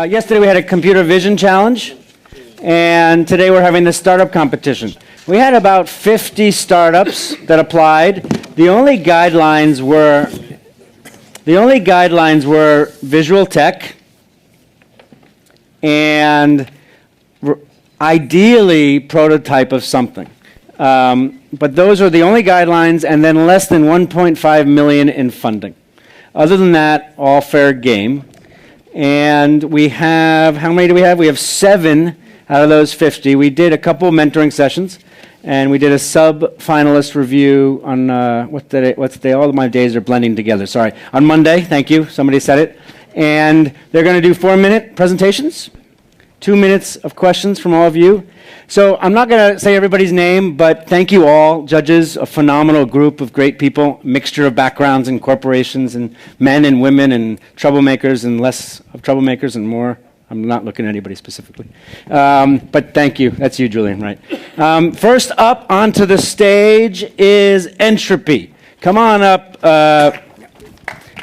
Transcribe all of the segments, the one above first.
Yesterday we had a computer vision challenge, and today we're having the startup competition. We had about 50 startups that applied. The only guidelines were visual tech and ideally prototype of something. But those are the only guidelines, and then less than 1.5 million in funding. Other than that, all fair game. And we have, how many do we have? We have 7 out of those 50. We did a couple of mentoring sessions, and we did a sub-finalist review on, what's the day? All of my days are blending together, sorry. On Monday, thank you, somebody said it. And they're going to do 4-minute presentations, 2 minutes of questions from all of you. So I'm not going to say everybody's name, but thank you all, judges, a phenomenal group of great people, mixture of backgrounds and corporations and men and women and troublemakers and less of troublemakers and more. I'm not looking at anybody specifically. But thank you. That's you, Julian, right? First up onto the stage is Entrupy. Come on up.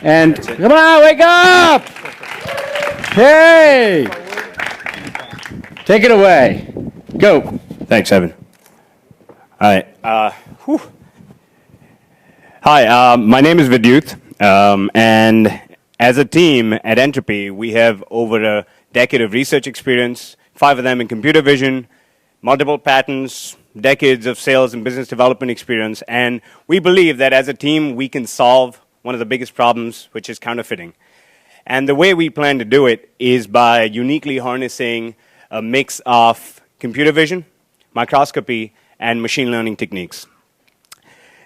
And come on, wake up! Hey! Take it away. Go. Thanks, Evan. All right. Hi, my name is Vidyuth, and as a team at Entrupy, we have over a decade of research experience, 5 of them in computer vision, multiple patents, decades of sales and business development experience, and we believe that as a team, we can solve one of the biggest problems, which is counterfeiting. And the way we plan to do it is by uniquely harnessing a mix of computer vision, microscopy, and machine learning techniques.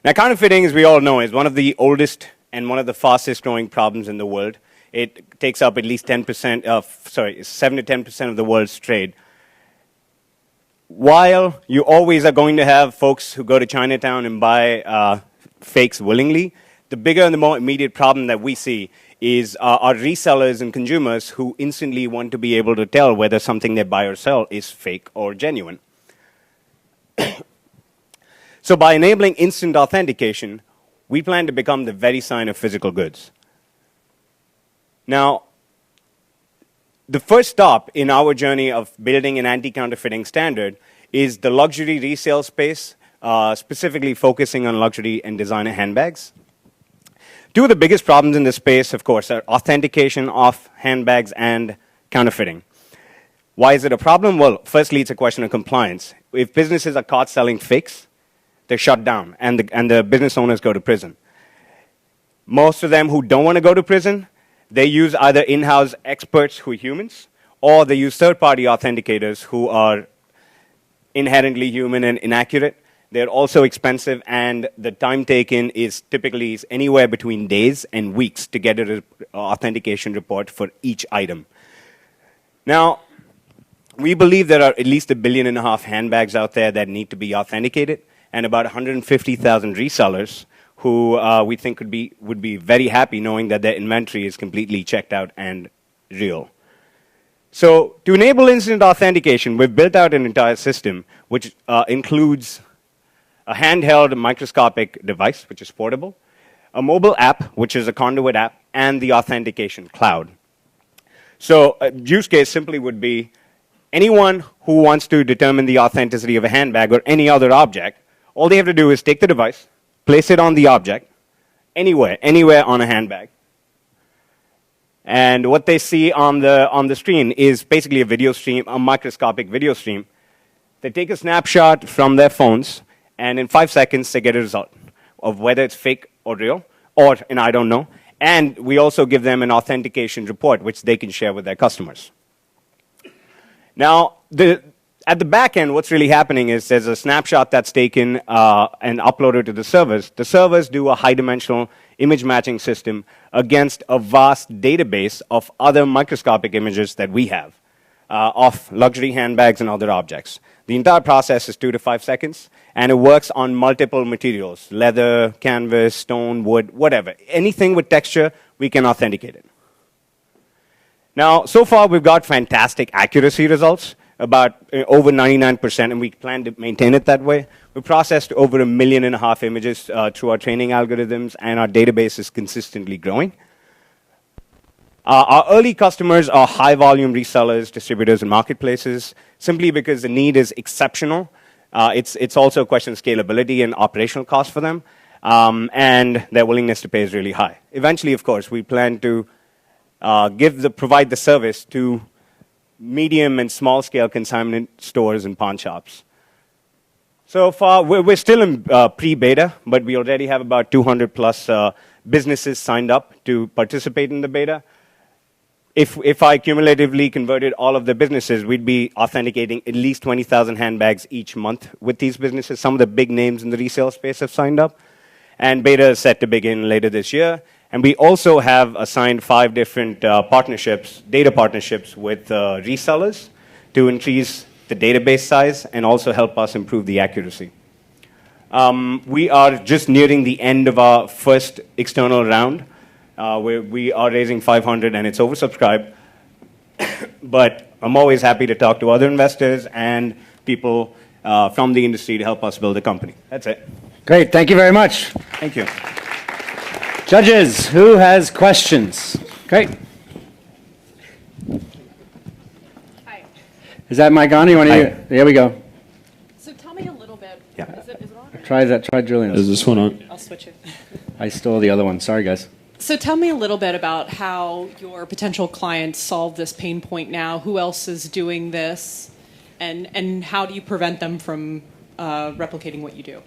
Now, counterfeiting, as we all know, is one of the oldest and one of the fastest growing problems in the world. It takes up at least 7 to 10% of the world's trade. While you always are going to have folks who go to Chinatown and buy fakes willingly, the bigger and the more immediate problem that we see is our resellers and consumers who instantly want to be able to tell whether something they buy or sell is fake or genuine. So by enabling instant authentication, we plan to become the very sign of physical goods. Now, the first stop in our journey of building an anti-counterfeiting standard is the luxury resale space, specifically focusing on luxury and designer handbags. 2 of the biggest problems in this space, of course, are authentication of handbags and counterfeiting. Why is it a problem? Well, firstly, it's a question of compliance. If businesses are caught selling fakes, they're shut down, and the business owners go to prison. Most of them who don't want to go to prison, they use either in-house experts who are humans, or they use third-party authenticators who are inherently human and inaccurate. They're also expensive, and the time taken is typically anywhere between days and weeks to get an authentication report for each item. Now, we believe there are at least 1.5 billion handbags out there that need to be authenticated, and about 150,000 resellers who we think would be very happy knowing that their inventory is completely checked out and real. So to enable instant authentication, we've built out an entire system which includes a handheld microscopic device, which is portable, a mobile app, which is a conduit app, and the authentication cloud. So a use case simply would be anyone who wants to determine the authenticity of a handbag or any other object, all they have to do is take the device, place it on the object, anywhere on a handbag. And what they see on the screen is basically a video stream, a microscopic video stream. They take a snapshot from their phones, and in 5 seconds, they get a result of whether it's fake or real, or an I don't know. And we also give them an authentication report, which they can share with their customers. Now, at the back end, what's really happening is there's a snapshot that's taken and uploaded to the servers. The servers do a high-dimensional image matching system against a vast database of other microscopic images that we have of luxury handbags and other objects. The entire process is 2 to 5 seconds, and it works on multiple materials, leather, canvas, stone, wood, whatever. Anything with texture, we can authenticate it. Now, so far, we've got fantastic accuracy results, about over 99%, and we plan to maintain it that way. We processed over 1.5 million images through our training algorithms, and our database is consistently growing. Our early customers are high-volume resellers, distributors, and marketplaces, simply because the need is exceptional. It's also a question of scalability and operational cost for them, and their willingness to pay is really high. Eventually, of course, we plan to provide the service to medium and small-scale consignment stores and pawn shops. So far, we're still in pre-beta, but we already have about 200-plus businesses signed up to participate in the beta. If I cumulatively converted all of the businesses, we'd be authenticating at least 20,000 handbags each month with these businesses. Some of the big names in the resale space have signed up. And beta is set to begin later this year. And we also have assigned 5 different partnerships, data partnerships with resellers to increase the database size and also help us improve the accuracy. We are just nearing the end of our first external round, where we are raising 500 and it's oversubscribed. But I'm always happy to talk to other investors and people from the industry to help us build a company. That's it. Great. Thank you very much. Thank you. Judges, who has questions? Great. Hi. Is that mic on? You want to? There we go. So tell me a little bit. Yeah. Is it on? Try that. Try Julian. Is this one on? I'll switch it. I stole the other one. Sorry, guys. So tell me a little bit about how your potential clients solve this pain point now. Who else is doing this? And how do you prevent them from replicating what you do?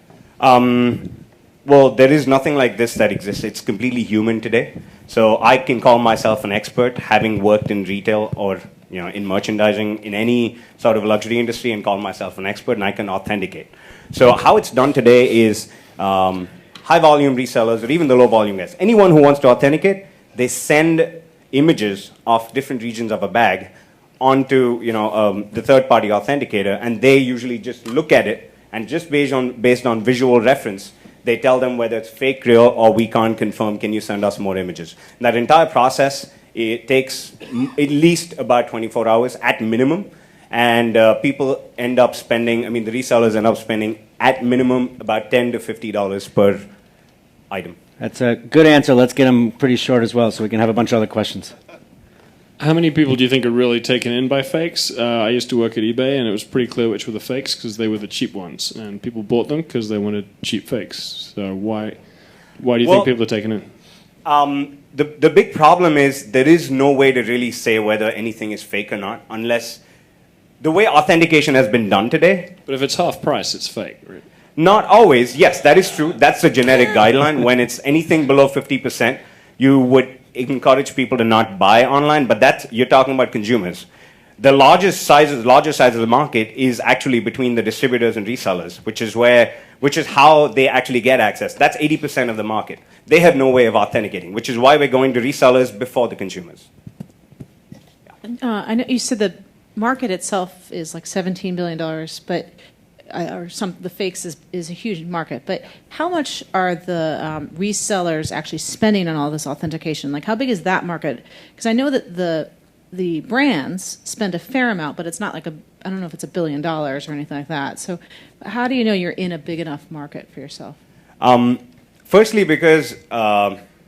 Well, there is nothing like this that exists. It's completely human today. So I can call myself an expert, having worked in retail or in merchandising in any sort of luxury industry, and call myself an expert, and I can authenticate. So how it's done today is high-volume resellers, or even the low-volume guys, anyone who wants to authenticate, they send images of different regions of a bag onto the third-party authenticator, and they usually just look at it, and just based on visual reference, they tell them whether it's fake, real, or we can't confirm, can you send us more images? And that entire process, it takes at least about 24 hours at minimum, and people end up spending, the resellers end up spending at minimum about $10 to $50 per item. That's a good answer. Let's get them pretty short as well so we can have a bunch of other questions. How many people do you think are really taken in by fakes? I used to work at eBay, and it was pretty clear which were the fakes because they were the cheap ones, and people bought them because they wanted cheap fakes. So why do you think people are taken in? The big problem is there is no way to really say whether anything is fake or not, unless the way authentication has been done today. But if it's half price, it's fake, right? Not always. Yes, that is true. That's the generic guideline. When it's anything below 50%, you would encourage people to not buy online, but you're talking about consumers. The largest size of the market is actually between the distributors and resellers, which is how they actually get access. That's 80% of the market. They have no way of authenticating, which is why we're going to resellers before the consumers. I know you said the market itself is like $17 billion, but the fakes is a huge market. But how much are the resellers actually spending on all this authentication? Like, how big is that market? Because I know that the brands spend a fair amount, but it's not like I don't know if it's $1 billion or anything like that. So how do you know you're in a big enough market for yourself? Firstly, because,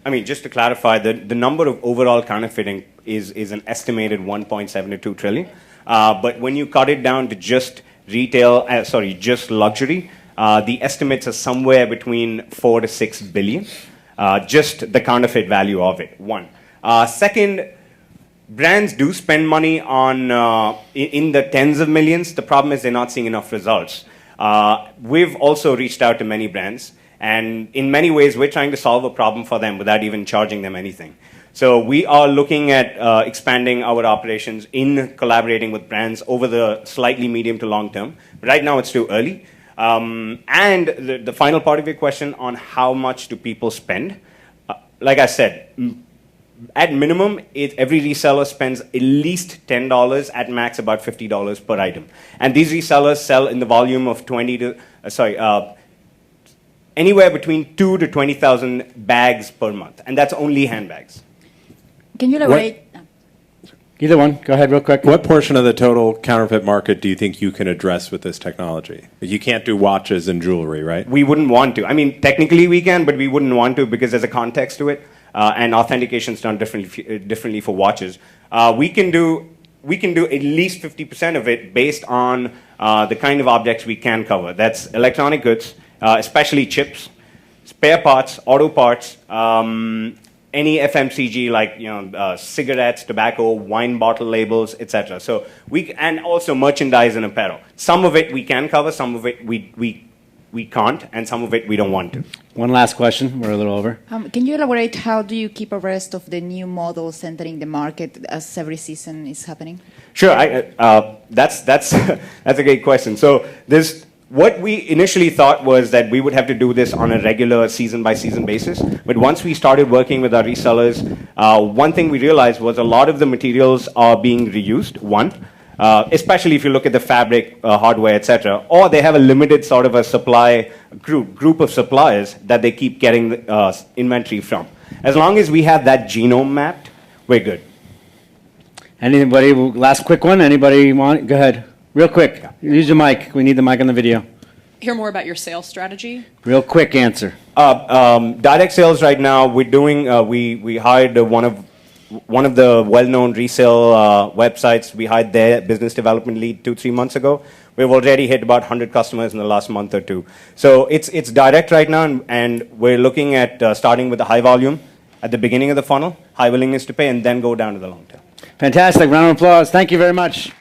just to clarify, the number of overall counterfeiting is an estimated 1.7 to 2 trillion. But when you cut it down to just just luxury, the estimates are somewhere between 4 to 6 billion, just the counterfeit value of it, one. Second, brands do spend money on in the tens of millions. The problem is they're not seeing enough results. We've also reached out to many brands, and in many ways, we're trying to solve a problem for them without even charging them anything. So we are looking at expanding our operations in collaborating with brands over the slightly medium to long term. Right now, it's too early. And the final part of your question on how much do people spend, like I said, at minimum, every reseller spends at least $10, at max about $50 per item. And these resellers sell in the volume of anywhere between 2 to 20,000 bags per month. And that's only handbags. Can you elaborate? Either one. Go ahead real quick. What portion of the total counterfeit market do you think you can address with this technology? You can't do watches and jewelry, right? We wouldn't want to. Technically we can, but we wouldn't want to because there's a context to it. and authentication is done differently for watches. We can do at least 50% of it based on the kind of objects we can cover. That's electronic goods, especially chips, spare parts, auto parts, any FMCG like cigarettes, tobacco, wine bottle labels, etc. So and also merchandise and apparel. Some of it we can cover, some of it we can't, and some of it we don't want to. One last question. We're a little over. Can you elaborate how do you keep abreast of the new models entering the market as every season is happening? Sure, that's a great question. So what we initially thought was that we would have to do this on a regular season-by-season basis. But once we started working with our resellers, one thing we realized was a lot of the materials are being reused, especially if you look at the fabric, hardware, etc. Or they have a limited sort of a supply group of suppliers that they keep getting inventory from. As long as we have that genome mapped, we're good. Anybody, last quick one? Anybody want? Go ahead. Real quick. Use your mic. We need the mic on the video. Hear more about your sales strategy. Real quick answer. Direct sales right now, we're doing, we hired one of the well-known resale websites. We hired their business development lead 2-3 months ago. We've already hit about 100 customers in the last month or two. So it's direct right now, and we're looking at starting with the high volume at the beginning of the funnel, high willingness to pay, and then go down to the long term. Fantastic. Round of applause. Thank you very much.